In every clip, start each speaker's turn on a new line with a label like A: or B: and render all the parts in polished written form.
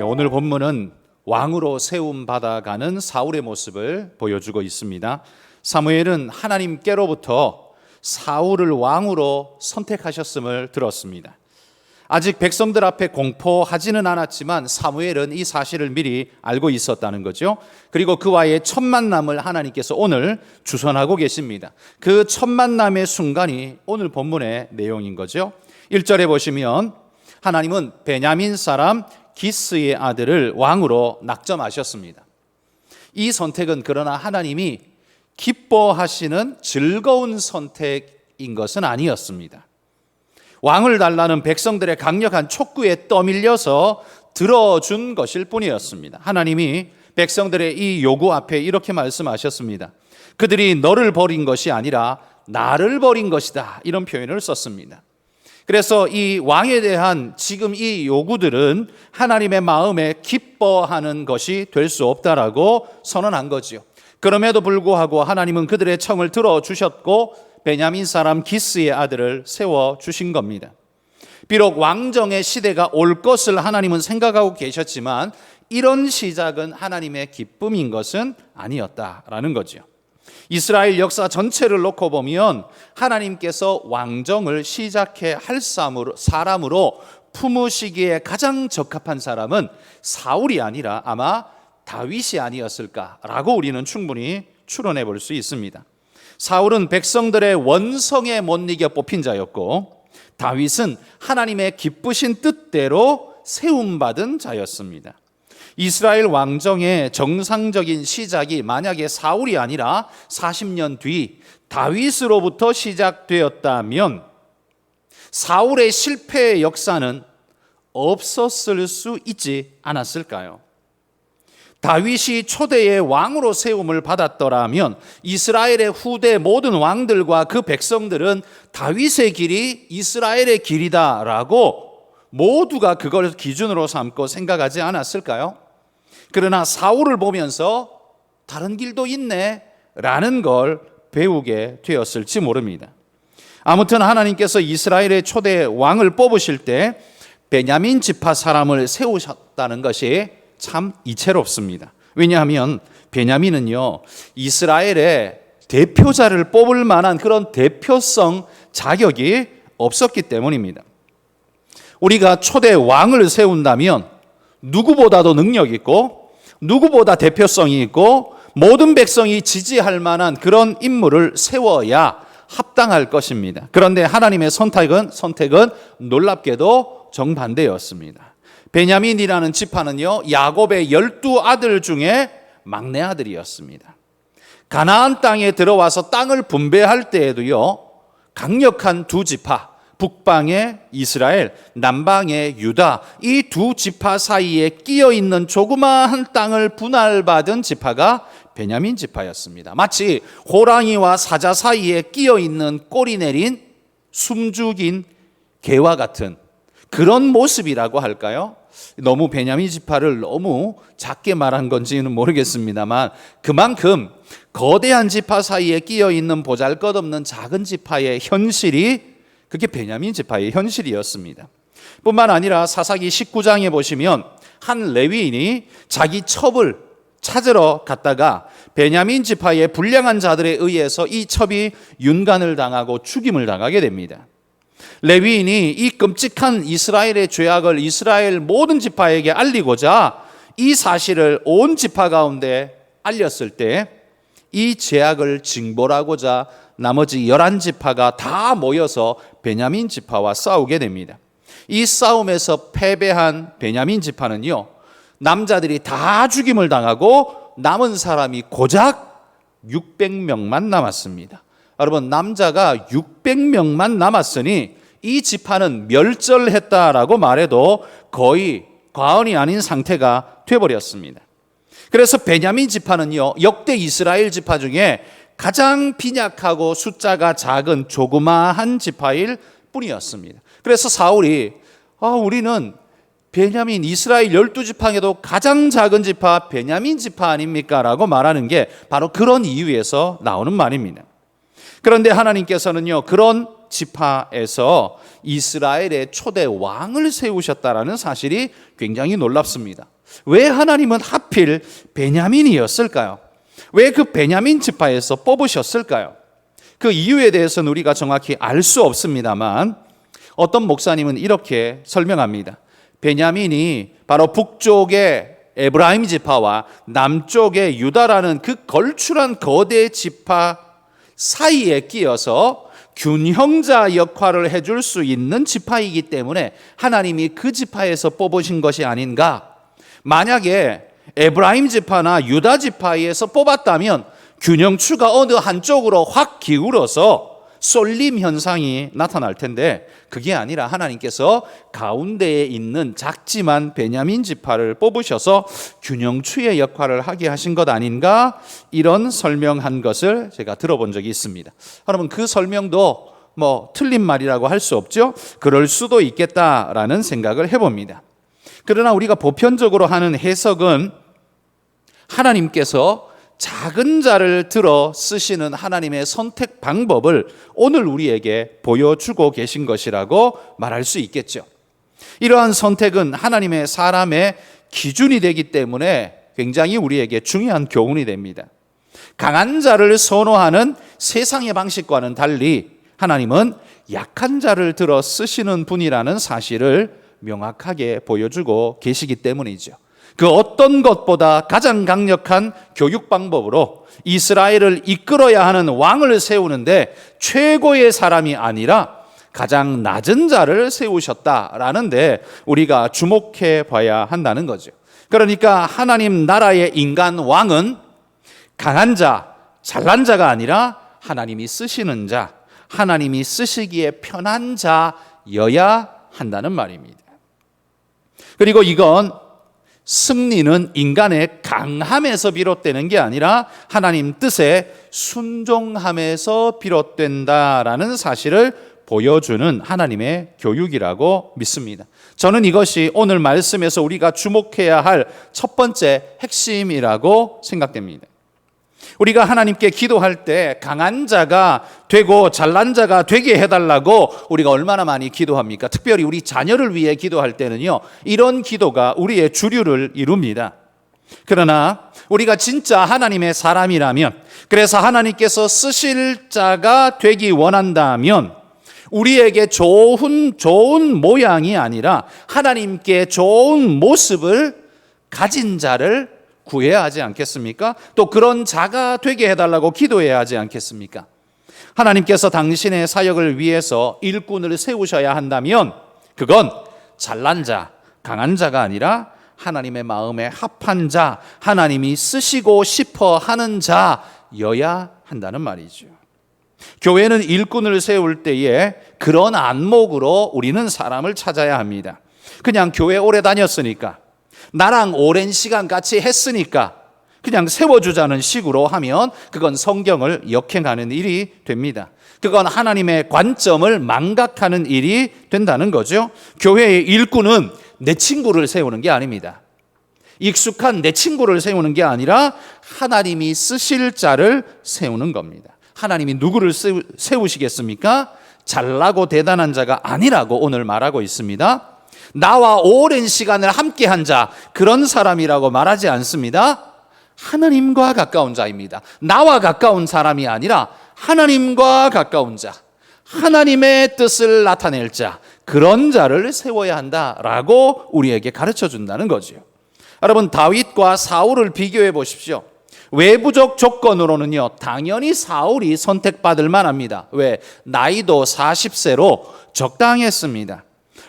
A: 오늘 본문은 왕으로 세움 받아가는 사울의 모습을 보여주고 있습니다. 사무엘은 하나님께로부터 사울을 왕으로 선택하셨음을 들었습니다. 아직 백성들 앞에 공포하지는 않았지만 사무엘은 이 사실을 미리 알고 있었다는 거죠. 그리고 그와의 첫 만남을 하나님께서 오늘 주선하고 계십니다. 그 첫 만남의 순간이 오늘 본문의 내용인 거죠. 1절에 보시면 하나님은 베냐민 사람 기스의 아들을 왕으로 낙점하셨습니다. 이 선택은 그러나 하나님이 기뻐하시는 즐거운 선택인 것은 아니었습니다. 왕을 달라는 백성들의 강력한 촉구에 떠밀려서 들어준 것일 뿐이었습니다. 하나님이 백성들의 이 요구 앞에 이렇게 말씀하셨습니다. 그들이 너를 버린 것이 아니라 나를 버린 것이다, 이런 표현을 썼습니다. 그래서 이 왕에 대한 지금 이 요구들은 하나님의 마음에 기뻐하는 것이 될 수 없다라고 선언한 거지요. 그럼에도 불구하고 하나님은 그들의 청을 들어주셨고 베냐민 사람 기스의 아들을 세워주신 겁니다. 비록 왕정의 시대가 올 것을 하나님은 생각하고 계셨지만 이런 시작은 하나님의 기쁨인 것은 아니었다라는 거죠. 이스라엘 역사 전체를 놓고 보면 하나님께서 왕정을 시작해 할 사람으로 품으시기에 가장 적합한 사람은 사울이 아니라 아마 다윗이 아니었을까라고 우리는 충분히 추론해 볼 수 있습니다. 사울은 백성들의 원성에 못 이겨 뽑힌 자였고 다윗은 하나님의 기쁘신 뜻대로 세움받은 자였습니다. 이스라엘 왕정의 정상적인 시작이 만약에 사울이 아니라 40년 뒤 다윗으로부터 시작되었다면 사울의 실패의 역사는 없었을 수 있지 않았을까요? 다윗이 초대의 왕으로 세움을 받았더라면 이스라엘의 후대 모든 왕들과 그 백성들은 다윗의 길이 이스라엘의 길이다라고 모두가 그걸 기준으로 삼고 생각하지 않았을까요? 그러나 사울을 보면서 다른 길도 있네 라는 걸 배우게 되었을지 모릅니다. 아무튼 하나님께서 이스라엘의 초대 왕을 뽑으실 때 베냐민 지파 사람을 세우셨다는 것이 참 이채롭습니다. 왜냐하면 베냐민은요, 이스라엘의 대표자를 뽑을 만한 그런 대표성 자격이 없었기 때문입니다. 우리가 초대 왕을 세운다면 누구보다도 능력 있고 누구보다 대표성이 있고 모든 백성이 지지할 만한 그런 인물을 세워야 합당할 것입니다. 그런데 하나님의 선택은 놀랍게도 정반대였습니다. 베냐민이라는 지파는요, 야곱의 12아들 중에 막내 아들이었습니다. 가나안 땅에 들어와서 땅을 분배할 때에도요, 강력한 두 지파, 북방의 이스라엘, 남방의 유다, 이 두 지파 사이에 끼어 있는 조그마한 땅을 분할받은 지파가 베냐민 지파였습니다. 마치 호랑이와 사자 사이에 끼어 있는 꼬리 내린 숨죽인 개와 같은 그런 모습이라고 할까요? 너무 베냐민 지파를 너무 작게 말한 건지는 모르겠습니다만 그만큼 거대한 지파 사이에 끼어 있는 보잘것없는 작은 지파의 현실이 그게 베냐민 지파의 현실이었습니다. 뿐만 아니라 사사기 19장에 보시면 한 레위인이 자기 첩을 찾으러 갔다가 베냐민 지파의 불량한 자들에 의해서 이 첩이 윤간을 당하고 죽임을 당하게 됩니다. 레위인이 이 끔찍한 이스라엘의 죄악을 이스라엘 모든 지파에게 알리고자 이 사실을 온 지파 가운데 알렸을 때 이 죄악을 징벌하고자 나머지 11지파가 다 모여서 베냐민 지파와 싸우게 됩니다. 이 싸움에서 패배한 베냐민 지파는요, 남자들이 다 죽임을 당하고 남은 사람이 고작 600명만 남았습니다. 여러분, 남자가 600명만 남았으니 이 지파는 멸절했다라고 말해도 거의 과언이 아닌 상태가 되어버렸습니다. 그래서 베냐민 지파는요, 역대 이스라엘 지파 중에 가장 빈약하고 숫자가 작은 조그마한 지파일 뿐이었습니다. 그래서 사울이 우리는 베냐민 이스라엘 12지파에도 가장 작은 지파 베냐민 지파 아닙니까? 라고 말하는 게 바로 그런 이유에서 나오는 말입니다. 그런데 하나님께서는요, 그런 지파에서 이스라엘의 초대 왕을 세우셨다라는 사실이 굉장히 놀랍습니다. 왜 하나님은 하필 베냐민이었을까요? 왜 그 베냐민 지파에서 뽑으셨을까요? 그 이유에 대해서는 우리가 정확히 알 수 없습니다만 어떤 목사님은 이렇게 설명합니다. 베냐민이 바로 북쪽의 에브라임 지파와 남쪽의 유다라는 그 걸출한 거대 지파 사이에 끼어서 균형자 역할을 해줄 수 있는 지파이기 때문에 하나님이 그 지파에서 뽑으신 것이 아닌가. 만약에 에브라임 지파나 유다 지파에서 뽑았다면 균형추가 어느 한쪽으로 확 기울어서 쏠림 현상이 나타날 텐데 그게 아니라 하나님께서 가운데에 있는 작지만 베냐민 지파를 뽑으셔서 균형추의 역할을 하게 하신 것 아닌가, 이런 설명한 것을 제가 들어본 적이 있습니다. 여러분, 그 설명도 틀린 말이라고 할 수 없죠. 그럴 수도 있겠다라는 생각을 해봅니다. 그러나 우리가 보편적으로 하는 해석은 하나님께서 작은 자를 들어 쓰시는 하나님의 선택 방법을 오늘 우리에게 보여주고 계신 것이라고 말할 수 있겠죠. 이러한 선택은 하나님의 사람의 기준이 되기 때문에 굉장히 우리에게 중요한 교훈이 됩니다. 강한 자를 선호하는 세상의 방식과는 달리 하나님은 약한 자를 들어 쓰시는 분이라는 사실을 명확하게 보여주고 계시기 때문이죠. 그 어떤 것보다 가장 강력한 교육 방법으로 이스라엘을 이끌어야 하는 왕을 세우는데 최고의 사람이 아니라 가장 낮은 자를 세우셨다라는데 우리가 주목해 봐야 한다는 거죠. 그러니까 하나님 나라의 인간 왕은 강한 자, 잘난 자가 아니라 하나님이 쓰시는 자, 하나님이 쓰시기에 편한 자여야 한다는 말입니다. 그리고 이건 승리는 인간의 강함에서 비롯되는 게 아니라 하나님 뜻에 순종함에서 비롯된다라는 사실을 보여주는 하나님의 교육이라고 믿습니다. 저는 이것이 오늘 말씀에서 우리가 주목해야 할 첫 번째 핵심이라고 생각됩니다. 우리가 하나님께 기도할 때 강한 자가 되고 잘난 자가 되게 해달라고 우리가 얼마나 많이 기도합니까? 특별히 우리 자녀를 위해 기도할 때는요, 이런 기도가 우리의 주류를 이룹니다. 그러나 우리가 진짜 하나님의 사람이라면, 그래서 하나님께서 쓰실 자가 되기 원한다면 우리에게 좋은 모양이 아니라 하나님께 좋은 모습을 가진 자를 구해야 하지 않겠습니까? 또 그런 자가 되게 해달라고 기도해야 하지 않겠습니까? 하나님께서 당신의 사역을 위해서 일꾼을 세우셔야 한다면 그건 잘난 자, 강한 자가 아니라 하나님의 마음에 합한 자, 하나님이 쓰시고 싶어 하는 자여야 한다는 말이죠. 교회는 일꾼을 세울 때에 그런 안목으로 우리는 사람을 찾아야 합니다. 그냥 교회 오래 다녔으니까, 나랑 오랜 시간 같이 했으니까 그냥 세워주자는 식으로 하면 그건 성경을 역행하는 일이 됩니다. 그건 하나님의 관점을 망각하는 일이 된다는 거죠. 교회의 일꾼은 내 친구를 세우는 게 아닙니다. 익숙한 내 친구를 세우는 게 아니라 하나님이 쓰실 자를 세우는 겁니다. 하나님이 누구를 세우시겠습니까? 잘나고 대단한 자가 아니라고 오늘 말하고 있습니다. 나와 오랜 시간을 함께한 자, 그런 사람이라고 말하지 않습니다. 하나님과 가까운 자입니다. 나와 가까운 사람이 아니라 하나님과 가까운 자, 하나님의 뜻을 나타낼 자, 그런 자를 세워야 한다라고 우리에게 가르쳐 준다는 거죠. 여러분, 다윗과 사울을 비교해 보십시오. 외부적 조건으로는요, 당연히 사울이 선택받을 만합니다. 왜? 나이도 40세로 적당했습니다.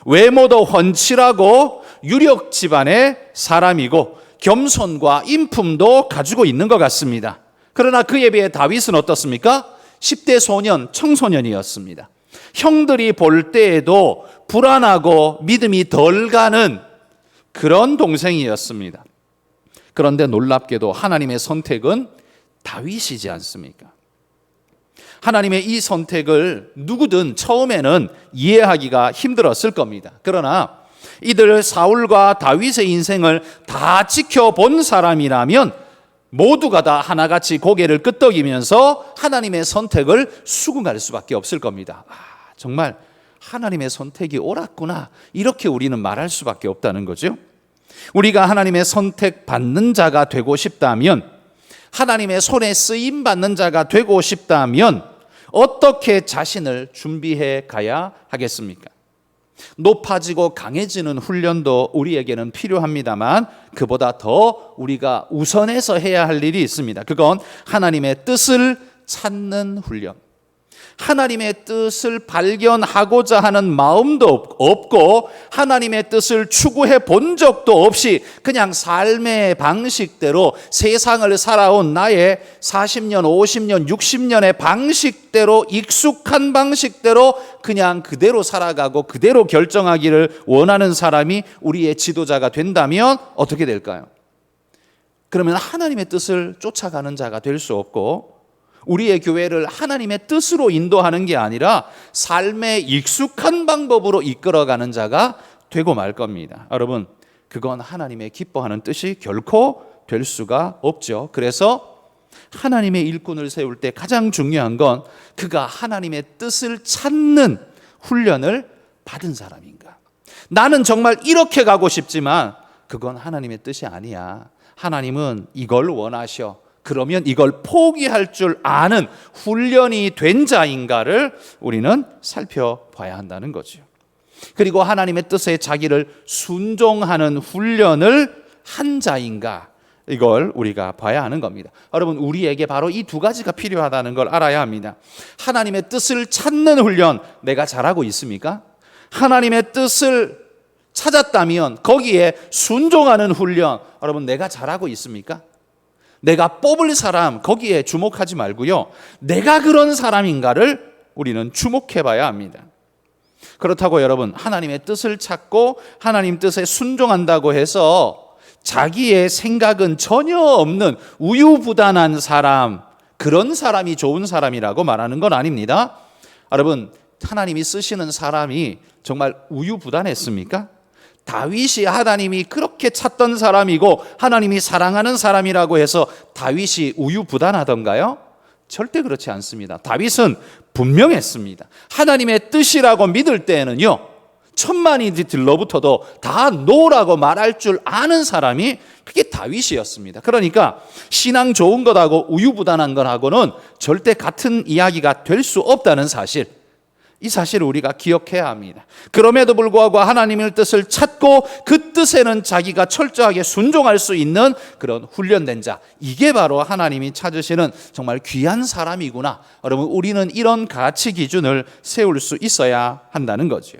A: 외모도 훤칠하고 유력 집안의 사람이고 겸손과 인품도 가지고 있는 것 같습니다. 그러나 그에 비해 다윗은 어떻습니까? 10대 소년, 청소년이었습니다. 형들이 볼 때에도 불안하고 믿음이 덜 가는 그런 동생이었습니다. 그런데 놀랍게도 하나님의 선택은 다윗이지 않습니까? 하나님의 이 선택을 누구든 처음에는 이해하기가 힘들었을 겁니다. 그러나 이들 사울과 다윗의 인생을 다 지켜본 사람이라면 모두가 다 하나같이 고개를 끄덕이면서 하나님의 선택을 수긍할 수밖에 없을 겁니다. 정말 하나님의 선택이 옳았구나, 이렇게 우리는 말할 수밖에 없다는 거죠. 우리가 하나님의 선택받는 자가 되고 싶다면, 하나님의 손에 쓰임 받는 자가 되고 싶다면 어떻게 자신을 준비해 가야 하겠습니까? 높아지고 강해지는 훈련도 우리에게는 필요합니다만, 그보다 더 우리가 우선해서 해야 할 일이 있습니다. 그건 하나님의 뜻을 찾는 훈련. 하나님의 뜻을 발견하고자 하는 마음도 없고 하나님의 뜻을 추구해 본 적도 없이 그냥 삶의 방식대로, 세상을 살아온 나의 40년, 50년, 60년의 방식대로, 익숙한 방식대로 그냥 그대로 살아가고 그대로 결정하기를 원하는 사람이 우리의 지도자가 된다면 어떻게 될까요? 그러면 하나님의 뜻을 쫓아가는 자가 될 수 없고, 우리의 교회를 하나님의 뜻으로 인도하는 게 아니라 삶의 익숙한 방법으로 이끌어가는 자가 되고 말 겁니다. 여러분, 그건 하나님의 기뻐하는 뜻이 결코 될 수가 없죠. 그래서 하나님의 일꾼을 세울 때 가장 중요한 건 그가 하나님의 뜻을 찾는 훈련을 받은 사람인가. 나는 정말 이렇게 가고 싶지만 그건 하나님의 뜻이 아니야. 하나님은 이걸 원하셔. 그러면 이걸 포기할 줄 아는 훈련이 된 자인가를 우리는 살펴봐야 한다는 거죠. 그리고 하나님의 뜻에 자기를 순종하는 훈련을 한 자인가, 이걸 우리가 봐야 하는 겁니다. 여러분, 우리에게 바로 이 두 가지가 필요하다는 걸 알아야 합니다. 하나님의 뜻을 찾는 훈련, 내가 잘하고 있습니까? 하나님의 뜻을 찾았다면 거기에 순종하는 훈련, 여러분 내가 잘하고 있습니까? 내가 뽑을 사람, 거기에 주목하지 말고요, 내가 그런 사람인가를 우리는 주목해 봐야 합니다. 그렇다고 여러분, 하나님의 뜻을 찾고 하나님 뜻에 순종한다고 해서 자기의 생각은 전혀 없는 우유부단한 사람, 그런 사람이 좋은 사람이라고 말하는 건 아닙니다. 여러분, 하나님이 쓰시는 사람이 정말 우유부단했습니까? 다윗이 하나님이 그렇게 찾던 사람이고 하나님이 사랑하는 사람이라고 해서 다윗이 우유부단하던가요? 절대 그렇지 않습니다. 다윗은 분명했습니다. 하나님의 뜻이라고 믿을 때에는요, 천만이 들러붙어도 다 노라고 말할 줄 아는 사람이 그게 다윗이었습니다. 그러니까 신앙 좋은 것하고 우유부단한 것하고는 절대 같은 이야기가 될 수 없다는 사실, 이 사실을 우리가 기억해야 합니다. 그럼에도 불구하고 하나님의 뜻을 찾고 그 뜻에는 자기가 철저하게 순종할 수 있는 그런 훈련된 자, 이게 바로 하나님이 찾으시는 정말 귀한 사람이구나. 여러분, 우리는 이런 가치 기준을 세울 수 있어야 한다는 거죠.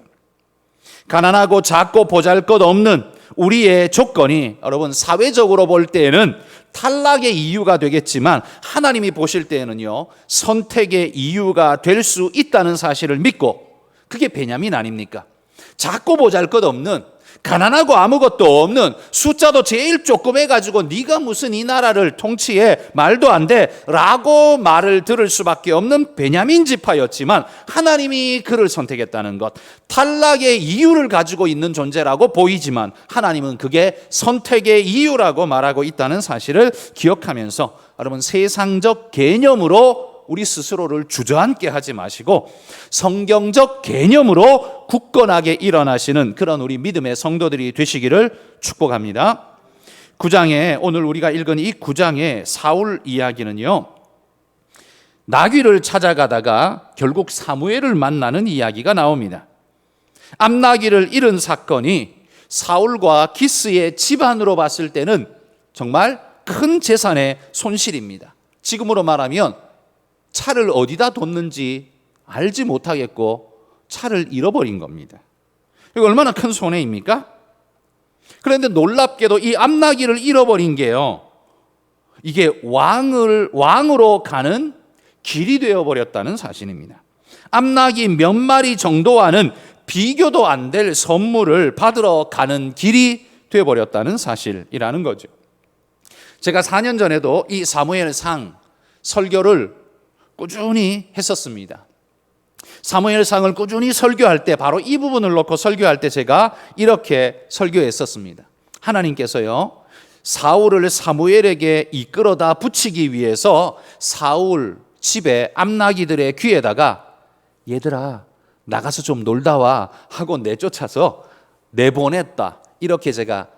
A: 가난하고 작고 보잘것없는 우리의 조건이 여러분 사회적으로 볼 때에는 탈락의 이유가 되겠지만 하나님이 보실 때에는요, 선택의 이유가 될 수 있다는 사실을 믿고, 그게 베냐민 아닙니까? 작고 보잘것없는, 가난하고 아무것도 없는, 숫자도 제일 조금 해가지고 네가 무슨 이 나라를 통치해, 말도 안 돼 라고 말을 들을 수밖에 없는 베냐민 지파였지만 하나님이 그를 선택했다는 것, 탈락의 이유를 가지고 있는 존재라고 보이지만 하나님은 그게 선택의 이유라고 말하고 있다는 사실을 기억하면서, 여러분, 세상적 개념으로 우리 스스로를 주저앉게 하지 마시고 성경적 개념으로 굳건하게 일어나시는 그런 우리 믿음의 성도들이 되시기를 축복합니다. 9장에, 오늘 우리가 읽은 이 9장의 사울 이야기는요, 나귀를 찾아가다가 결국 사무엘을 만나는 이야기가 나옵니다. 암나귀를 잃은 사건이 사울과 기스의 집안으로 봤을 때는 정말 큰 재산의 손실입니다. 지금으로 말하면 차를 어디다 뒀는지 알지 못하겠고 차를 잃어버린 겁니다. 이거 얼마나 큰 손해입니까? 그런데 놀랍게도 이 암나귀를 잃어버린 게요, 이게 왕으로 가는 길이 되어버렸다는 사실입니다. 암나귀 몇 마리 정도와는 비교도 안 될 선물을 받으러 가는 길이 되어버렸다는 사실이라는 거죠. 제가 4년 전에도 이 사무엘상 설교를 꾸준히 했었습니다. 사무엘상을 꾸준히 설교할 때, 바로 이 부분을 놓고 설교할 때 제가 이렇게 설교했었습니다. 하나님께서요, 사울을 사무엘에게 이끌어다 붙이기 위해서 사울 집에 암나귀들의 귀에다가, 얘들아 나가서 좀 놀다 와 하고 내쫓아서 내보냈다. 이렇게 제가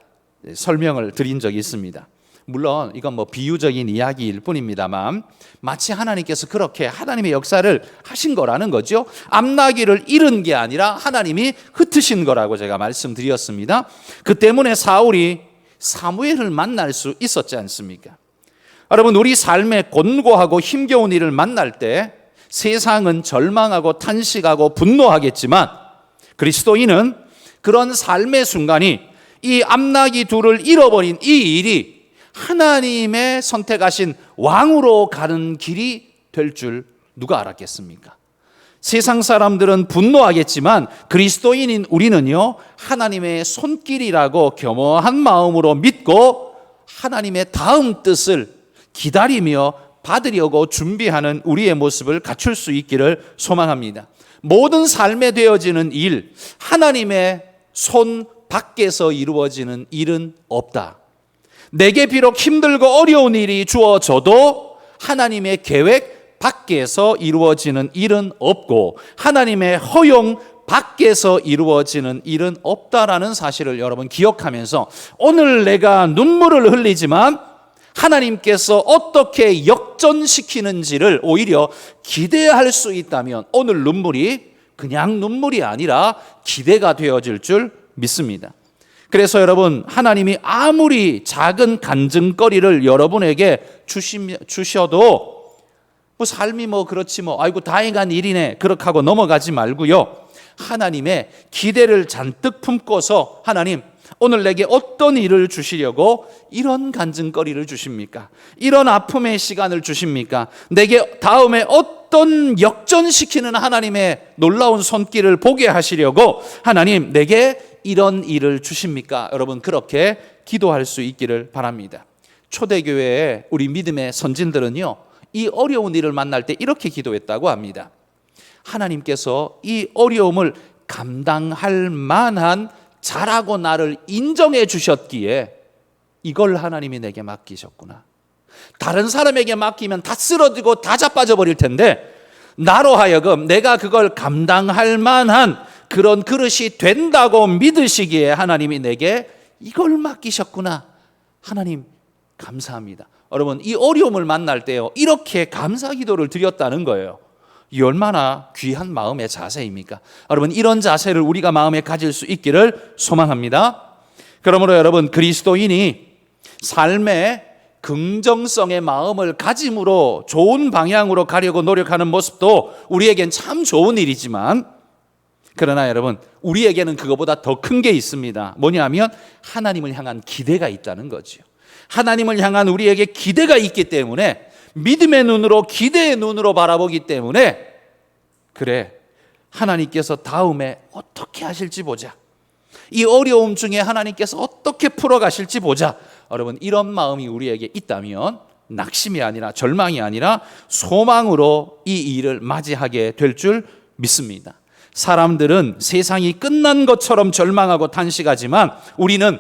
A: 설명을 드린 적이 있습니다. 물론 이건 비유적인 이야기일 뿐입니다만 마치 하나님께서 그렇게 하나님의 역사를 하신 거라는 거죠. 암나기를 잃은 게 아니라 하나님이 흩으신 거라고 제가 말씀드렸습니다. 그 때문에 사울이 사무엘을 만날 수 있었지 않습니까? 여러분, 우리 삶에 곤고하고 힘겨운 일을 만날 때 세상은 절망하고 탄식하고 분노하겠지만 그리스도인은 그런 삶의 순간이 이 암나기 둘을 잃어버린 이 일이 하나님의 선택하신 왕으로 가는 길이 될 줄 누가 알았겠습니까? 세상 사람들은 분노하겠지만 그리스도인인 우리는요, 하나님의 손길이라고 겸허한 마음으로 믿고 하나님의 다음 뜻을 기다리며 받으려고 준비하는 우리의 모습을 갖출 수 있기를 소망합니다. 모든 삶에 되어지는 일, 하나님의 손 밖에서 이루어지는 일은 없다. 내게 비록 힘들고 어려운 일이 주어져도 하나님의 계획 밖에서 이루어지는 일은 없고 하나님의 허용 밖에서 이루어지는 일은 없다라는 사실을 여러분 기억하면서 오늘 내가 눈물을 흘리지만 하나님께서 어떻게 역전시키는지를 오히려 기대할 수 있다면 오늘 눈물이 그냥 눈물이 아니라 기대가 되어질 줄 믿습니다. 그래서 여러분, 하나님이 아무리 작은 간증거리를 여러분에게 주셔도 삶이 그렇지 아이고 다행한 일이네 그렇게 하고 넘어가지 말고요, 하나님의 기대를 잔뜩 품고서 하나님 오늘 내게 어떤 일을 주시려고 이런 간증거리를 주십니까? 이런 아픔의 시간을 주십니까? 내게 다음에 어떤 역전시키는 하나님의 놀라운 손길을 보게 하시려고 하나님 내게 이런 일을 주십니까? 여러분, 그렇게 기도할 수 있기를 바랍니다. 초대교회의 우리 믿음의 선진들은요, 이 어려운 일을 만날 때 이렇게 기도했다고 합니다. 하나님께서 이 어려움을 감당할 만한 자라고 나를 인정해 주셨기에 이걸 하나님이 내게 맡기셨구나. 다른 사람에게 맡기면 다 쓰러지고 다 자빠져 버릴 텐데 나로 하여금 내가 그걸 감당할 만한 그런 그릇이 된다고 믿으시기에 하나님이 내게 이걸 맡기셨구나. 하나님 감사합니다. 여러분, 이 어려움을 만날 때요, 이렇게 감사 기도를 드렸다는 거예요. 이 얼마나 귀한 마음의 자세입니까? 여러분, 이런 자세를 우리가 마음에 가질 수 있기를 소망합니다. 그러므로 여러분, 그리스도인이 삶의 긍정성의 마음을 가짐으로 좋은 방향으로 가려고 노력하는 모습도 우리에겐 참 좋은 일이지만, 그러나 여러분, 우리에게는 그거보다 더 큰 게 있습니다. 뭐냐면 하나님을 향한 기대가 있다는 거죠. 하나님을 향한 우리에게 기대가 있기 때문에 믿음의 눈으로, 기대의 눈으로 바라보기 때문에 그래, 하나님께서 다음에 어떻게 하실지 보자. 이 어려움 중에 하나님께서 어떻게 풀어가실지 보자. 여러분, 이런 마음이 우리에게 있다면 낙심이 아니라 절망이 아니라 소망으로 이 일을 맞이하게 될 줄 믿습니다. 사람들은 세상이 끝난 것처럼 절망하고 탄식하지만 우리는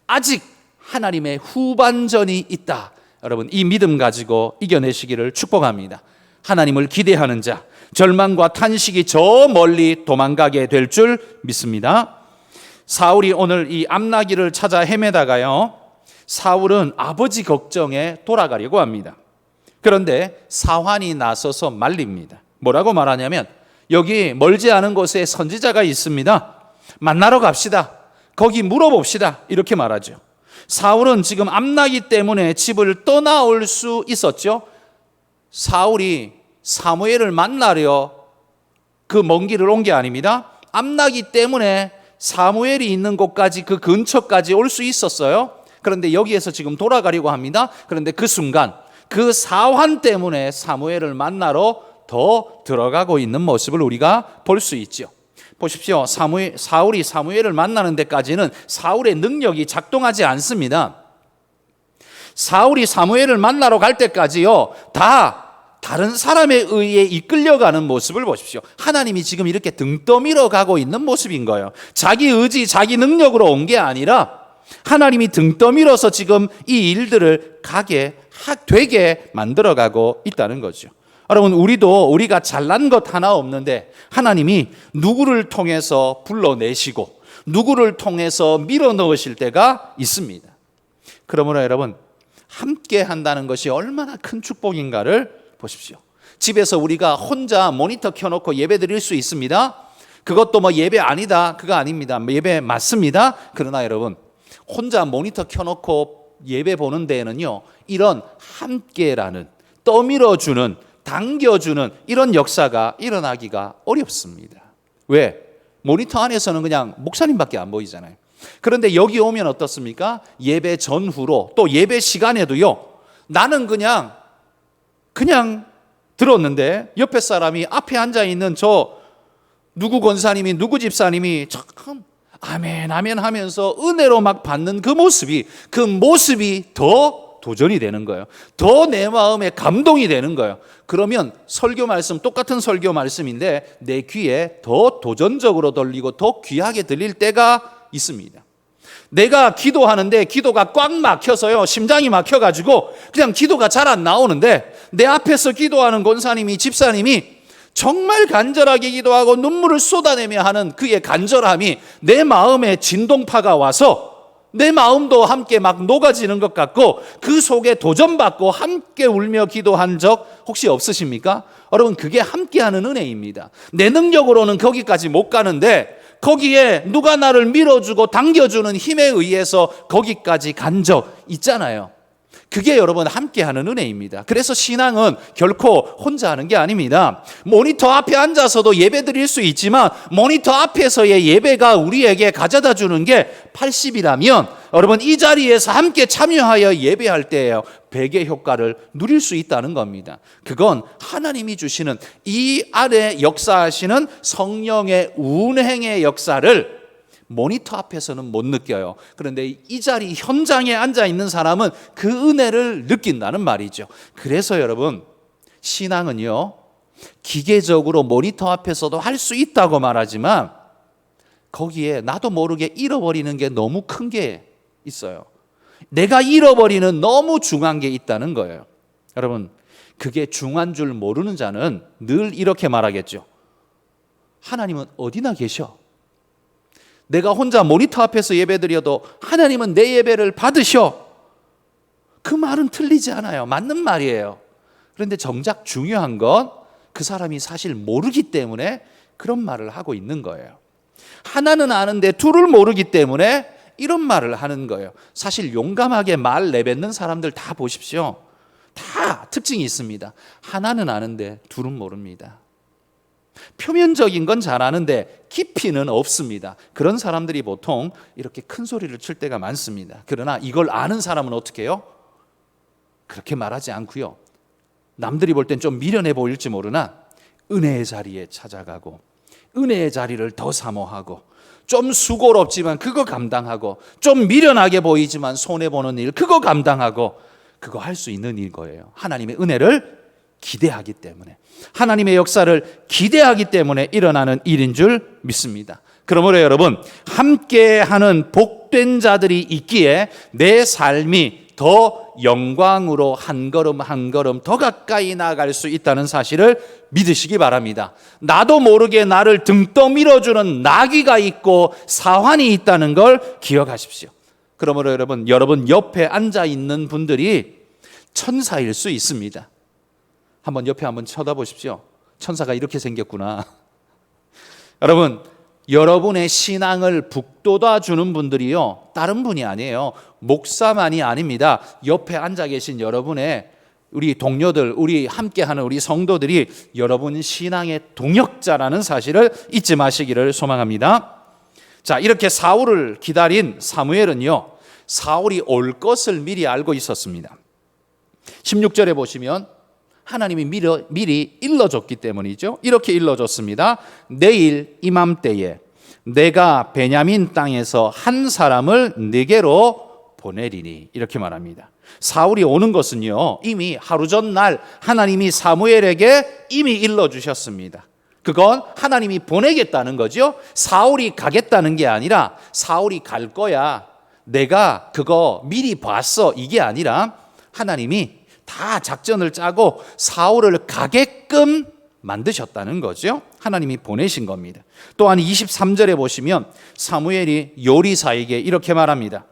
A: 아직 하나님의 후반전이 있다. 여러분, 이 믿음 가지고 이겨내시기를 축복합니다. 하나님을 기대하는 자, 절망과 탄식이 저 멀리 도망가게 될 줄 믿습니다. 사울이 오늘 이 암나기를 찾아 헤매다가요, 사울은 아버지 걱정에 돌아가려고 합니다. 그런데 사환이 나서서 말립니다. 뭐라고 말하냐면 여기 멀지 않은 곳에 선지자가 있습니다. 만나러 갑시다. 거기 물어봅시다. 이렇게 말하죠. 사울은 지금 암나기 때문에 집을 떠나올 수 있었죠. 사울이 사무엘을 만나려 그 먼 길을 온 게 아닙니다. 암나기 때문에 사무엘이 있는 곳까지, 그 근처까지 올 수 있었어요. 그런데 여기에서 지금 돌아가려고 합니다. 그런데 그 순간 그 사환 때문에 사무엘을 만나러 더 들어가고 있는 모습을 우리가 볼 수 있죠. 보십시오. 사울이 사무엘을 만나는 데까지는 사울의 능력이 작동하지 않습니다. 사울이 사무엘을 만나러 갈 때까지요, 다 다른 사람에 의해 이끌려가는 모습을 보십시오. 하나님이 지금 이렇게 등 떠밀어 가고 있는 모습인 거예요. 자기 의지, 자기 능력으로 온 게 아니라 하나님이 등 떠밀어서 지금 이 일들을 되게 만들어가고 있다는 거죠. 여러분, 우리가 잘난 것 하나 없는데 하나님이 누구를 통해서 불러내시고 누구를 통해서 밀어넣으실 때가 있습니다. 그러므로 여러분, 함께 한다는 것이 얼마나 큰 축복인가를 보십시오. 집에서 우리가 혼자 모니터 켜놓고 예배 드릴 수 있습니다. 그것도 뭐 예배 아니다, 그거 아닙니다. 예배 맞습니다. 그러나 여러분, 혼자 모니터 켜놓고 예배 보는 데에는요, 이런 함께라는, 떠밀어주는, 당겨주는 이런 역사가 일어나기가 어렵습니다. 왜? 모니터 안에서는 그냥 목사님밖에 안 보이잖아요. 그런데 여기 오면 어떻습니까? 예배 전후로 또 예배 시간에도요, 나는 그냥 들었는데 옆에 사람이 앞에 앉아있는 저 누구 권사님이 누구 집사님이 참 아멘 아멘 하면서 은혜로 막 받는 그 모습이 더 도전이 되는 거예요. 더 내 마음에 감동이 되는 거예요. 그러면 설교 말씀, 똑같은 설교 말씀인데 내 귀에 더 도전적으로 들리고 더 귀하게 들릴 때가 있습니다. 내가 기도하는데 기도가 꽉 막혀서요, 심장이 막혀가지고 그냥 기도가 잘 안 나오는데 내 앞에서 기도하는 권사님이, 집사님이 정말 간절하게 기도하고 눈물을 쏟아내며 하는 그의 간절함이 내 마음에 진동파가 와서 내 마음도 함께 막 녹아지는 것 같고 그 속에 도전받고 함께 울며 기도한 적 혹시 없으십니까? 여러분, 그게 함께하는 은혜입니다. 내 능력으로는 거기까지 못 가는데 거기에 누가 나를 밀어주고 당겨주는 힘에 의해서 거기까지 간 적 있잖아요. 그게 여러분 함께하는 은혜입니다. 그래서 신앙은 결코 혼자 하는 게 아닙니다. 모니터 앞에 앉아서도 예배 드릴 수 있지만 모니터 앞에서의 예배가 우리에게 가져다 주는 게 80이라면 여러분, 이 자리에서 함께 참여하여 예배할 때에요, 베개 효과를 누릴 수 있다는 겁니다. 그건 하나님이 주시는 이 안에 역사하시는 성령의 운행의 역사를 모니터 앞에서는 못 느껴요. 그런데 이 자리 현장에 앉아 있는 사람은 그 은혜를 느낀다는 말이죠. 그래서 여러분, 신앙은요, 기계적으로 모니터 앞에서도 할 수 있다고 말하지만 거기에 나도 모르게 잃어버리는 게 너무 큰 게 있어요. 내가 잃어버리는 너무 중요한 게 있다는 거예요. 여러분, 그게 중요한 줄 모르는 자는 늘 이렇게 말하겠죠. 하나님은 어디나 계셔. 내가 혼자 모니터 앞에서 예배드려도 하나님은 내 예배를 받으셔. 그 말은 틀리지 않아요. 맞는 말이에요. 그런데 정작 중요한 건 그 사람이 사실 모르기 때문에 그런 말을 하고 있는 거예요. 하나는 아는데 둘을 모르기 때문에 이런 말을 하는 거예요. 사실 용감하게 말 내뱉는 사람들 다 보십시오. 다 특징이 있습니다. 하나는 아는데 둘은 모릅니다. 표면적인 건 잘 아는데 깊이는 없습니다. 그런 사람들이 보통 이렇게 큰 소리를 칠 때가 많습니다. 그러나 이걸 아는 사람은 어떻게 해요? 그렇게 말하지 않고요, 남들이 볼 땐 좀 미련해 보일지 모르나 은혜의 자리에 찾아가고 은혜의 자리를 더 사모하고 좀 수고롭지만 그거 감당하고 좀 미련하게 보이지만 손해보는 일 그거 감당하고 그거 할 수 있는 일 거예요. 하나님의 은혜를 기대하기 때문에, 하나님의 역사를 기대하기 때문에 일어나는 일인 줄 믿습니다. 그러므로 여러분, 함께하는 복된 자들이 있기에 내 삶이 더 영광으로 한 걸음 한 걸음 더 가까이 나아갈 수 있다는 사실을 믿으시기 바랍니다. 나도 모르게 나를 등 떠밀어주는 나귀가 있고 사환이 있다는 걸 기억하십시오. 그러므로 여러분 옆에 앉아 있는 분들이 천사일 수 있습니다. 한번 옆에 한번 쳐다보십시오. 천사가 이렇게 생겼구나. 여러분, 여러분의 신앙을 북돋아 주는 분들이요, 다른 분이 아니에요. 목사만이 아닙니다. 옆에 앉아 계신 여러분의 우리 동료들, 우리 함께하는 우리 성도들이 여러분 신앙의 동역자라는 사실을 잊지 마시기를 소망합니다. 자, 이렇게 사울을 기다린 사무엘은요, 사울이 올 것을 미리 알고 있었습니다. 16절에 보시면 하나님이 미리 일러줬기 때문이죠. 이렇게 일러줬습니다. 내일 이맘때에 내가 베냐민 땅에서 한 사람을 네게로 보내리니, 이렇게 말합니다. 사울이 오는 것은요, 이미 하루 전날 하나님이 사무엘에게 이미 일러주셨습니다. 그건 하나님이 보내겠다는 거죠. 사울이 가겠다는 게 아니라 사울이 갈 거야, 내가 그거 미리 봤어, 이게 아니라 하나님이 다 작전을 짜고 사울을 가게끔 만드셨다는 거죠. 하나님이 보내신 겁니다. 또한 23절에 보시면 사무엘이 요리사에게 이렇게 말합니다.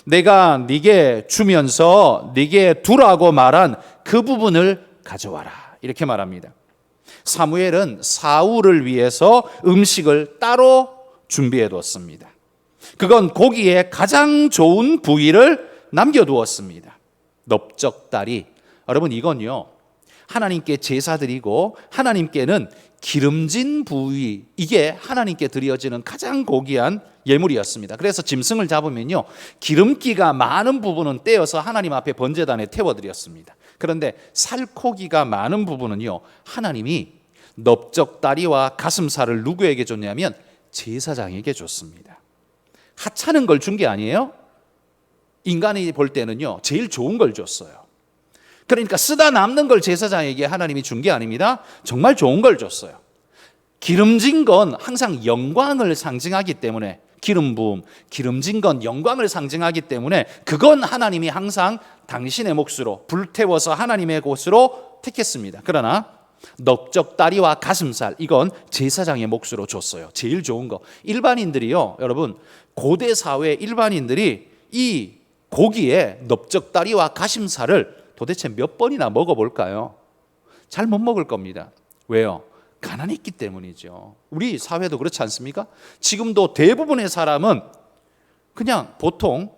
A: 내가 네게 주면서 네게 두라고 말한 그 부분을 가져와라. 이렇게 말합니다. 사무엘은 사울을 위해서 음식을 따로 준비해 두었습니다. 그건 고기의 가장 좋은 부위를 남겨두었습니다. 넓적다리. 여러분, 이건요, 하나님께 제사 드리고 하나님께는 기름진 부위, 이게 하나님께 드려지는 가장 고귀한 예물이었습니다. 그래서 짐승을 잡으면요, 기름기가 많은 부분은 떼어서 하나님 앞에 번제단에 태워드렸습니다. 그런데 살코기가 많은 부분은요, 하나님이 넓적다리와 가슴살을 누구에게 줬냐면 제사장에게 줬습니다. 하찮은 걸 준 게 아니에요. 인간이 볼 때는요, 제일 좋은 걸 줬어요. 그러니까 쓰다 남는 걸 제사장에게 하나님이 준 게 아닙니다. 정말 좋은 걸 줬어요. 기름진 건 항상 영광을 상징하기 때문에, 기름 부음, 기름진 건 영광을 상징하기 때문에 그건 하나님이 항상 당신의 몫으로 불태워서 하나님의 곳으로 택했습니다. 그러나 넓적다리와 가슴살, 이건 제사장의 몫으로 줬어요. 제일 좋은 거. 일반인들이요, 여러분, 고대 사회 일반인들이 이 고기에 넓적다리와 가슴살을 도대체 몇 번이나 먹어볼까요? 잘 못 먹을 겁니다. 왜요? 가난했기 때문이죠. 우리 사회도 그렇지 않습니까? 지금도 대부분의 사람은 그냥 보통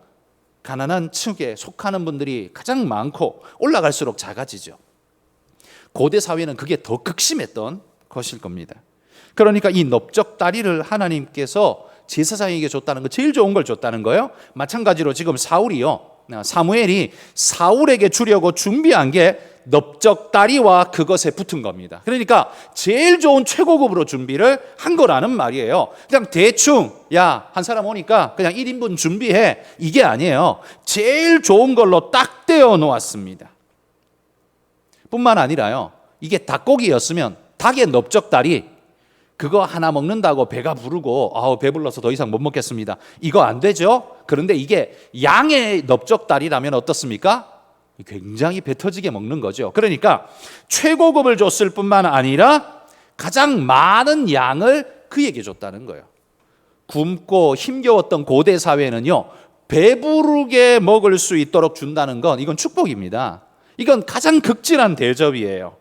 A: 가난한 층에 속하는 분들이 가장 많고 올라갈수록 작아지죠. 고대 사회는 그게 더 극심했던 것일 겁니다. 그러니까 이 넓적다리를 하나님께서 제사장에게 줬다는 거, 제일 좋은 걸 줬다는 거예요. 마찬가지로 지금 사무엘이 사울에게 주려고 준비한 게 넓적다리와 그것에 붙은 겁니다. 그러니까 제일 좋은 최고급으로 준비를 한 거라는 말이에요. 그냥 대충 야, 한 사람 오니까 그냥 1인분 준비해, 이게 아니에요. 제일 좋은 걸로 딱 떼어 놓았습니다. 뿐만 아니라요, 이게 닭고기였으면 닭의 넓적다리 그거 하나 먹는다고 배가 부르고 배불러서 더 이상 못 먹겠습니다, 이거 안 되죠. 그런데 이게 양의 넓적다리라면 어떻습니까? 굉장히 배 터지게 먹는 거죠. 그러니까 최고급을 줬을 뿐만 아니라 가장 많은 양을 그에게 줬다는 거예요. 굶고 힘겨웠던 고대 사회는요, 배부르게 먹을 수 있도록 준다는 건 이건 축복입니다. 이건 가장 극진한 대접이에요.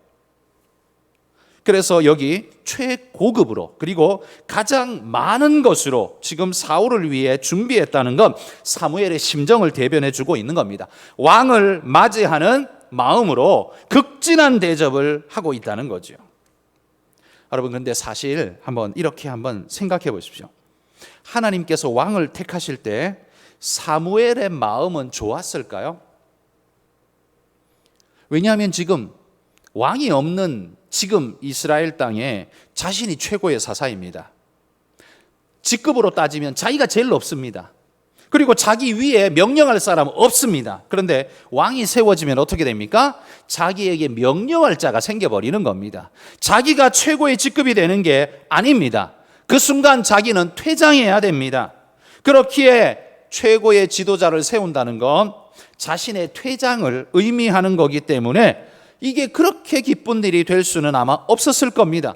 A: 그래서 여기 최고급으로 그리고 가장 많은 것으로 지금 사울을 위해 준비했다는 건 사무엘의 심정을 대변해 주고 있는 겁니다. 왕을 맞이하는 마음으로 극진한 대접을 하고 있다는 거죠. 여러분, 근데 사실 이렇게 한번 생각해 보십시오. 하나님께서 왕을 택하실 때 사무엘의 마음은 좋았을까요? 왜냐하면 지금 왕이 없는 지금 이스라엘 땅에 자신이 최고의 사사입니다. 직급으로 따지면 자기가 제일 높습니다. 그리고 자기 위에 명령할 사람은 없습니다. 그런데 왕이 세워지면 어떻게 됩니까? 자기에게 명령할 자가 생겨버리는 겁니다. 자기가 최고의 직급이 되는 게 아닙니다. 그 순간 자기는 퇴장해야 됩니다. 그렇기에 최고의 지도자를 세운다는 건 자신의 퇴장을 의미하는 거기 때문에 이게 그렇게 기쁜 일이 될 수는 아마 없었을 겁니다.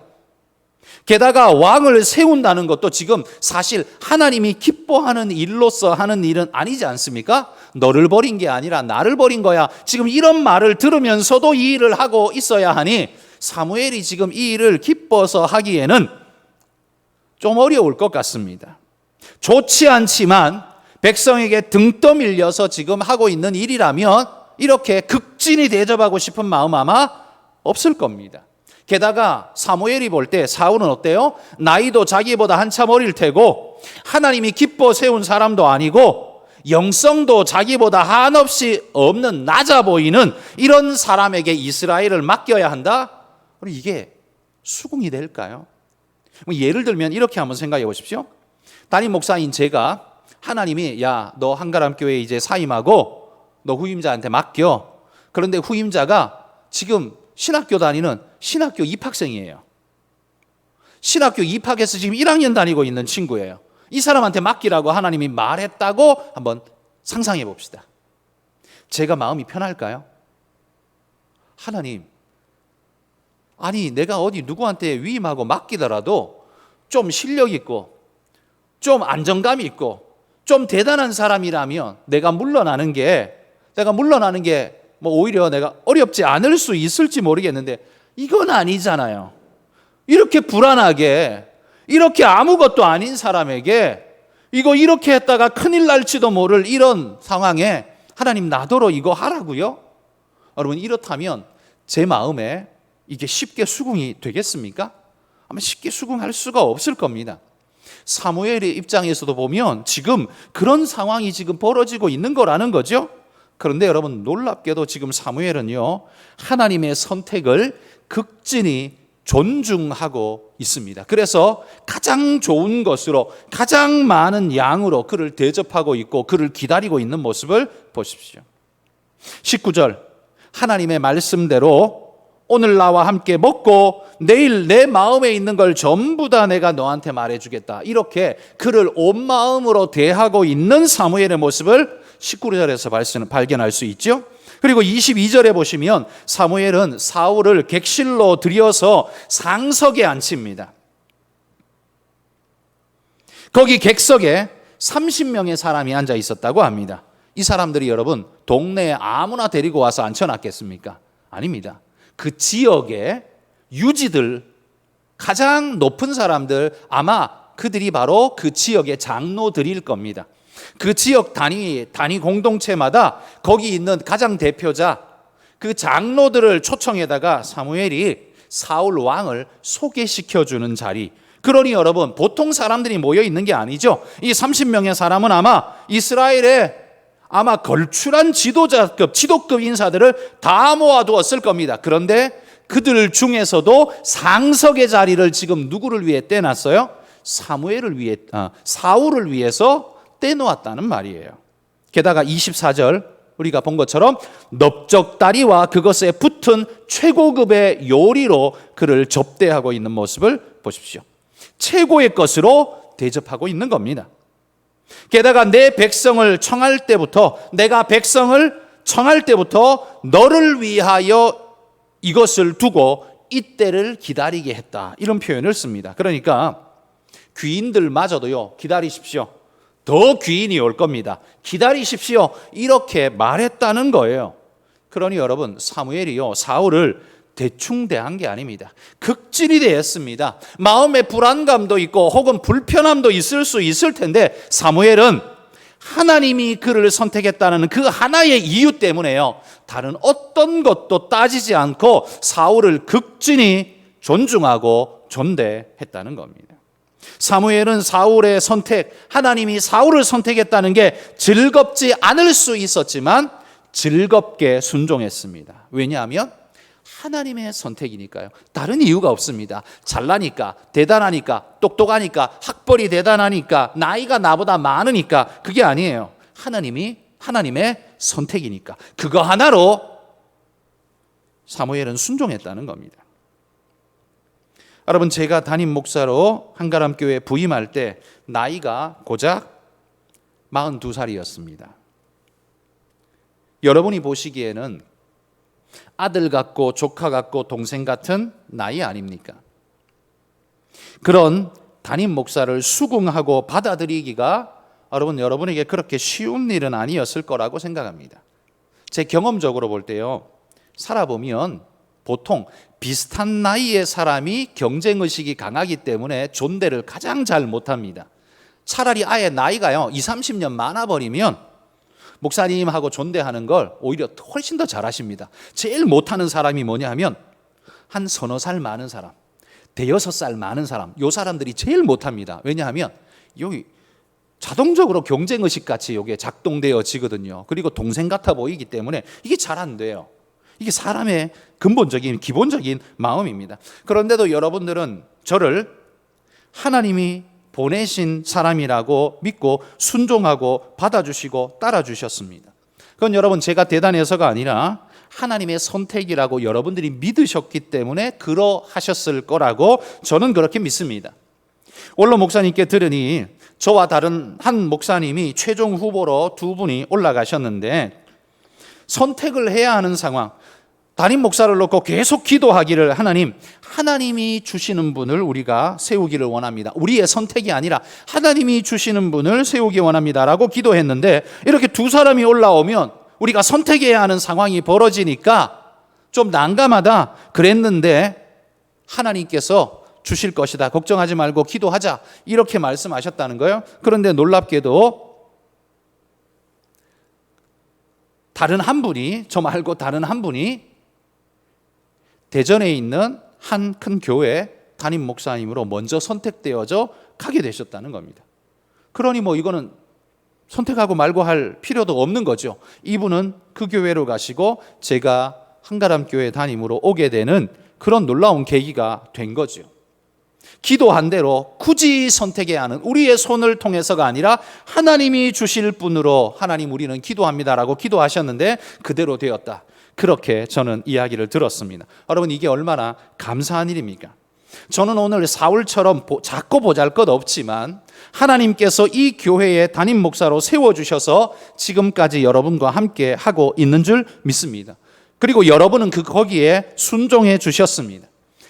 A: 게다가 왕을 세운다는 것도 지금 사실 하나님이 기뻐하는 일로서 하는 일은 아니지 않습니까? 너를 버린 게 아니라 나를 버린 거야. 지금 이런 말을 들으면서도 이 일을 하고 있어야 하니 사무엘이 지금 이 일을 기뻐서 하기에는 좀 어려울 것 같습니다. 좋지 않지만 백성에게 등 떠밀려서 지금 하고 있는 일이라면 이렇게 극진히 대접하고 싶은 마음 아마 없을 겁니다. 게다가 사무엘이 볼 때 사울은 어때요? 나이도 자기보다 한참 어릴 테고 하나님이 기뻐 세운 사람도 아니고 영성도 자기보다 한없이 없는 낮아 보이는 이런 사람에게 이스라엘을 맡겨야 한다? 이게 수긍이 될까요? 예를 들면 이렇게 한번 생각해 보십시오. 담임 목사인 제가 하나님이 야, 너 한가람교회 이제 사임하고 너 후임자한테 맡겨. 그런데 후임자가 지금 신학교 다니는 신학교 입학생이에요. 신학교 입학해서 지금 1학년 다니고 있는 친구예요. 이 사람한테 맡기라고 하나님이 말했다고 한번 상상해 봅시다. 제가 마음이 편할까요? 하나님, 아니 내가 어디 누구한테 위임하고 맡기더라도 좀 실력 있고 좀 안정감이 있고 좀 대단한 사람이라면 내가 물러나는 게 뭐 오히려 내가 어렵지 않을 수 있을지 모르겠는데 이건 아니잖아요. 이렇게 불안하게 이렇게 아무것도 아닌 사람에게 이거 이렇게 했다가 큰일 날지도 모를 이런 상황에 하나님 나더러 이거 하라고요? 여러분 이렇다면 제 마음에 이게 쉽게 수긍이 되겠습니까? 아마 쉽게 수긍할 수가 없을 겁니다. 사무엘의 입장에서도 보면 지금 그런 상황이 지금 벌어지고 있는 거라는 거죠. 그런데 여러분 놀랍게도 지금 사무엘은요 하나님의 선택을 극진히 존중하고 있습니다. 그래서 가장 좋은 것으로 가장 많은 양으로 그를 대접하고 있고 그를 기다리고 있는 모습을 보십시오. 19절 하나님의 말씀대로 오늘 나와 함께 먹고 내일 내 마음에 있는 걸 전부 다 내가 너한테 말해주겠다. 이렇게 그를 온 마음으로 대하고 있는 사무엘의 모습을 19절에서 발견할 수 있죠. 그리고 22절에 보시면 사무엘은 사울을 객실로 들여서 상석에 앉힙니다. 거기 객석에 30명의 사람이 앉아 있었다고 합니다. 이 사람들이 여러분 동네에 아무나 데리고 와서 앉혀놨겠습니까? 아닙니다. 그 지역의 유지들, 가장 높은 사람들, 아마 그들이 바로 그 지역의 장로들일 겁니다. 그 지역 단위 공동체마다 거기 있는 가장 대표자, 그 장로들을 초청해다가 사무엘이 사울 왕을 소개시켜주는 자리. 그러니 여러분 보통 사람들이 모여 있는 게 아니죠. 이 30명의 사람은 아마 이스라엘의 아마 걸출한 지도급 인사들을 다 모아두었을 겁니다. 그런데 그들 중에서도 상석의 자리를 지금 누구를 위해 떼놨어요? 사울을 위해서 떼놓았다는 말이에요. 게다가 24절 우리가 본 것처럼 넓적다리와 그것에 붙은 최고급의 요리로 그를 접대하고 있는 모습을 보십시오. 최고의 것으로 대접하고 있는 겁니다. 게다가 내가 백성을 청할 때부터 너를 위하여 이것을 두고 이때를 기다리게 했다. 이런 표현을 씁니다. 그러니까 귀인들마저도요 기다리십시오. 더 귀인이 올 겁니다. 기다리십시오. 이렇게 말했다는 거예요. 그러니 여러분 사무엘이요 사울을 대충 대한 게 아닙니다. 극진히 대했습니다. 마음의 불안감도 있고 혹은 불편함도 있을 수 있을 텐데 사무엘은 하나님이 그를 선택했다는 그 하나의 이유 때문에요 다른 어떤 것도 따지지 않고 사울을 극진히 존중하고 존대했다는 겁니다. 사무엘은 사울의 선택, 하나님이 사울을 선택했다는 게 즐겁지 않을 수 있었지만 즐겁게 순종했습니다. 왜냐하면 하나님의 선택이니까요. 다른 이유가 없습니다. 잘나니까, 대단하니까, 똑똑하니까, 학벌이 대단하니까, 나이가 나보다 많으니까 그게 아니에요. 하나님의 선택이니까. 그거 하나로 사무엘은 순종했다는 겁니다. 여러분 제가 담임 목사로 한가람교회에 부임할 때 나이가 고작 42살이었습니다. 여러분이 보시기에는 아들 같고 조카 같고 동생 같은 나이 아닙니까? 그런 담임 목사를 수긍하고 받아들이기가 여러분에게 그렇게 쉬운 일은 아니었을 거라고 생각합니다. 제 경험적으로 볼 때요 살아보면 보통 비슷한 나이의 사람이 경쟁의식이 강하기 때문에 존대를 가장 잘 못합니다. 차라리 아예 나이가요 20, 30년 많아버리면 목사님하고 존대하는 걸 오히려 훨씬 더 잘하십니다. 제일 못하는 사람이 뭐냐 하면 한 서너 살 많은 사람, 대여섯 살 많은 사람, 요 사람들이 제일 못합니다. 왜냐하면 여기 자동적으로 경쟁의식 같이 이게 작동되어지거든요. 그리고 동생 같아 보이기 때문에 이게 잘 안 돼요. 이게 사람의 근본적인 기본적인 마음입니다. 그런데도 여러분들은 저를 하나님이 보내신 사람이라고 믿고 순종하고 받아주시고 따라주셨습니다. 그건 여러분 제가 대단해서가 아니라 하나님의 선택이라고 여러분들이 믿으셨기 때문에 그러하셨을 거라고 저는 그렇게 믿습니다. 원로 목사님께 들으니 저와 다른 한 목사님이 최종 후보로 두 분이 올라가셨는데 선택을 해야 하는 상황, 담임 목사를 놓고 계속 기도하기를 하나님이 주시는 분을 우리가 세우기를 원합니다. 우리의 선택이 아니라 하나님이 주시는 분을 세우기 원합니다라고 기도했는데, 이렇게 두 사람이 올라오면 우리가 선택해야 하는 상황이 벌어지니까 좀 난감하다 그랬는데 하나님께서 주실 것이다, 걱정하지 말고 기도하자, 이렇게 말씀하셨다는 거예요. 그런데 놀랍게도 저 말고 다른 한 분이 대전에 있는 한 큰 교회 담임 목사님으로 먼저 선택되어져 가게 되셨다는 겁니다. 그러니 이거는 선택하고 말고 할 필요도 없는 거죠. 이분은 그 교회로 가시고 제가 한가람 교회 담임으로 오게 되는 그런 놀라운 계기가 된 거죠. 기도한 대로 굳이 선택해야 하는, 우리의 손을 통해서가 아니라 하나님이 주실 분으로 하나님 우리는 기도합니다라고 기도하셨는데 그대로 되었다. 그렇게 저는 이야기를 들었습니다. 여러분, 이게 얼마나 감사한 일입니까? 저는 오늘 사울처럼 작고 보잘것 없지만 하나님께서 이 교회의 담임 목사로 세워주셔서 지금까지 여러분과 함께 하고 있는 줄 믿습니다. 그리고 여러분은 거기에 순종해 주셨습니다.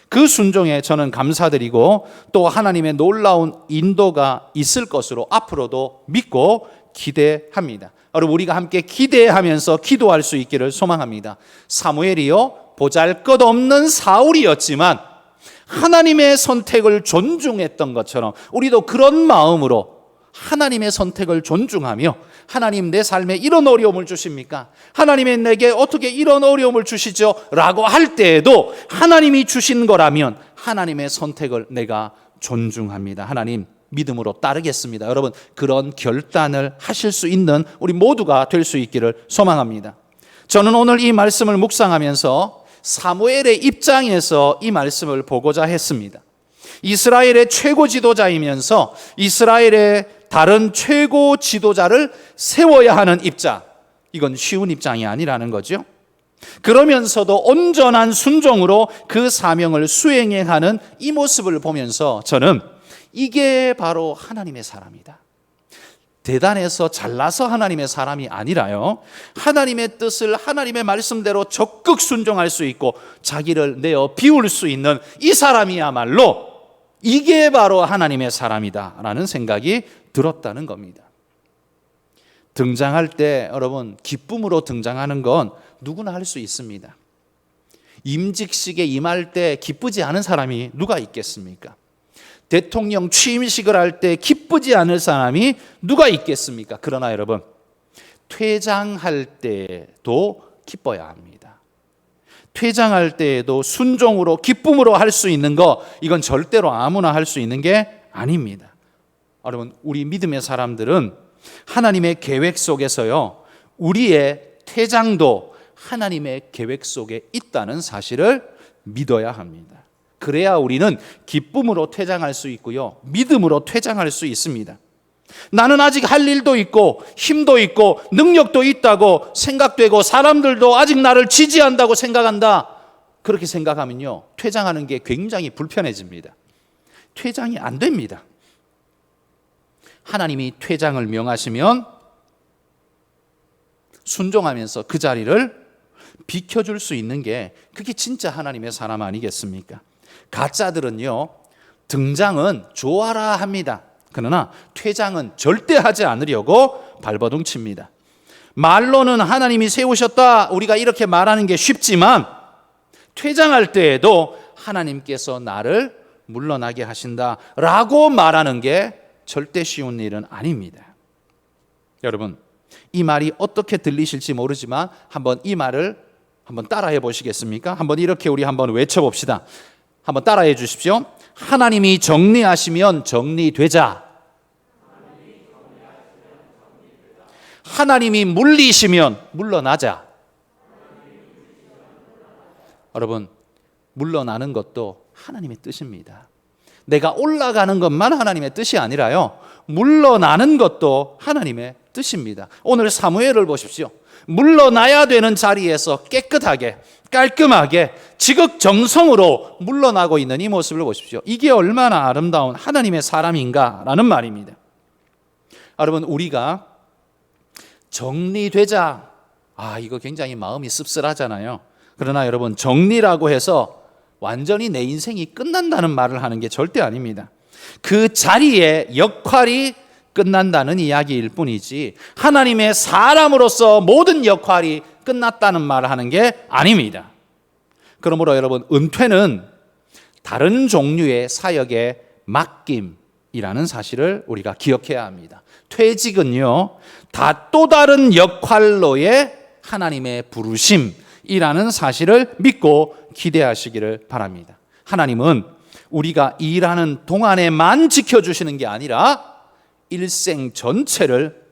A: 그 순종에 저는 감사드리고 또 하나님의 놀라운 인도가 있을 것으로 앞으로도 믿고 기대합니다. 여러분, 우리가 함께 기대하면서 기도할 수 있기를 소망합니다. 사무엘이요, 보잘것없는 사울이었지만 하나님의 선택을 존중했던 것처럼 우리도 그런 마음으로 하나님의 선택을 존중하며, 하나님 내 삶에 이런 어려움을 주십니까? 하나님의 내게 어떻게 이런 어려움을 주시죠? 라고 할 때에도 하나님이 주신 거라면 하나님의 선택을 내가 존중합니다. 하나님 믿음으로 따르겠습니다. 여러분, 그런 결단을 하실 수 있는 우리 모두가 될 수 있기를 소망합니다. 저는 오늘 이 말씀을 묵상하면서 사무엘의 입장에서 이 말씀을 보고자 했습니다. 이스라엘의 최고 지도자이면서 이스라엘의 다른 최고 지도자를 세워야 하는 입장, 이건 쉬운 입장이 아니라는 거죠. 그러면서도 온전한 순종으로 그 사명을 수행해 가는 이 모습을 보면서 저는 이게 바로 하나님의 사람이다. 대단해서 잘나서 하나님의 사람이 아니라요, 하나님의 뜻을 하나님의 말씀대로 적극 순종할 수 있고 자기를 내어 비울 수 있는 이 사람이야말로 이게 바로 하나님의 사람이다라는 생각이 들었다는 겁니다. 등장할 때 여러분, 기쁨으로 등장하는 건 누구나 할 수 있습니다. 임직식에 임할 때 기쁘지 않은 사람이 누가 있겠습니까? 대통령 취임식을 할 때 기쁘지 않을 사람이 누가 있겠습니까? 그러나 여러분, 퇴장할 때도 기뻐야 합니다. 퇴장할 때에도 순종으로 기쁨으로 할 수 있는 거, 이건 절대로 아무나 할 수 있는 게 아닙니다. 여러분, 우리 믿음의 사람들은 하나님의 계획 속에서요, 우리의 퇴장도 하나님의 계획 속에 있다는 사실을 믿어야 합니다. 그래야 우리는 기쁨으로 퇴장할 수 있고요, 믿음으로 퇴장할 수 있습니다. 나는 아직 할 일도 있고 힘도 있고 능력도 있다고 생각되고 사람들도 아직 나를 지지한다고 생각한다, 그렇게 생각하면요, 퇴장하는 게 굉장히 불편해집니다. 퇴장이 안 됩니다. 하나님이 퇴장을 명하시면 순종하면서 그 자리를 비켜줄 수 있는 게, 그게 진짜 하나님의 사람 아니겠습니까? 가짜들은요, 등장은 좋아라 합니다. 그러나 퇴장은 절대 하지 않으려고 발버둥 칩니다. 말로는 하나님이 세우셨다, 우리가 이렇게 말하는 게 쉽지만 퇴장할 때에도 하나님께서 나를 물러나게 하신다라고 말하는 게 절대 쉬운 일은 아닙니다. 여러분, 이 말이 어떻게 들리실지 모르지만 한번 이 말을 한번 따라해 보시겠습니까? 한번 이렇게 우리 한번 외쳐봅시다. 한번 따라해 주십시오. 하나님이 정리하시면 정리되자. 하나님이 물리시면 물러나자. 여러분, 물러나는 것도 하나님의 뜻입니다. 내가 올라가는 것만 하나님의 뜻이 아니라요, 물러나는 것도 하나님의 뜻입니다. 오늘 사무엘을 보십시오. 물러나야 되는 자리에서 깨끗하게 깔끔하게 지극정성으로 물러나고 있는 이 모습을 보십시오. 이게 얼마나 아름다운 하나님의 사람인가라는 말입니다. 여러분, 우리가 정리되자, 이거 굉장히 마음이 씁쓸하잖아요. 그러나 여러분, 정리라고 해서 완전히 내 인생이 끝난다는 말을 하는 게 절대 아닙니다. 그 자리에 역할이 끝난다는 이야기일 뿐이지 하나님의 사람으로서 모든 역할이 끝났다는 말을 하는 게 아닙니다. 그러므로 여러분, 은퇴는 다른 종류의 사역의 맡김이라는 사실을 우리가 기억해야 합니다. 퇴직은요, 다 또 다른 역할로의 하나님의 부르심이라는 사실을 믿고 기대하시기를 바랍니다. 하나님은 우리가 일하는 동안에만 지켜주시는 게 아니라 일생 전체를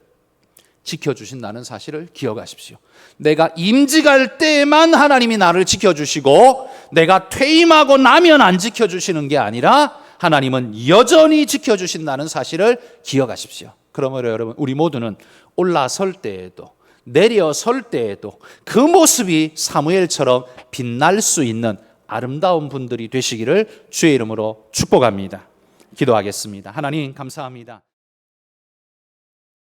A: 지켜주신다는 사실을 기억하십시오. 내가 임직할 때에만 하나님이 나를 지켜주시고 내가 퇴임하고 나면 안 지켜주시는 게 아니라 하나님은 여전히 지켜주신다는 사실을 기억하십시오. 그러므로 여러분, 우리 모두는 올라설 때에도 내려설 때에도 그 모습이 사무엘처럼 빛날 수 있는 아름다운 분들이 되시기를 주의 이름으로 축복합니다. 기도하겠습니다. 하나님, 감사합니다.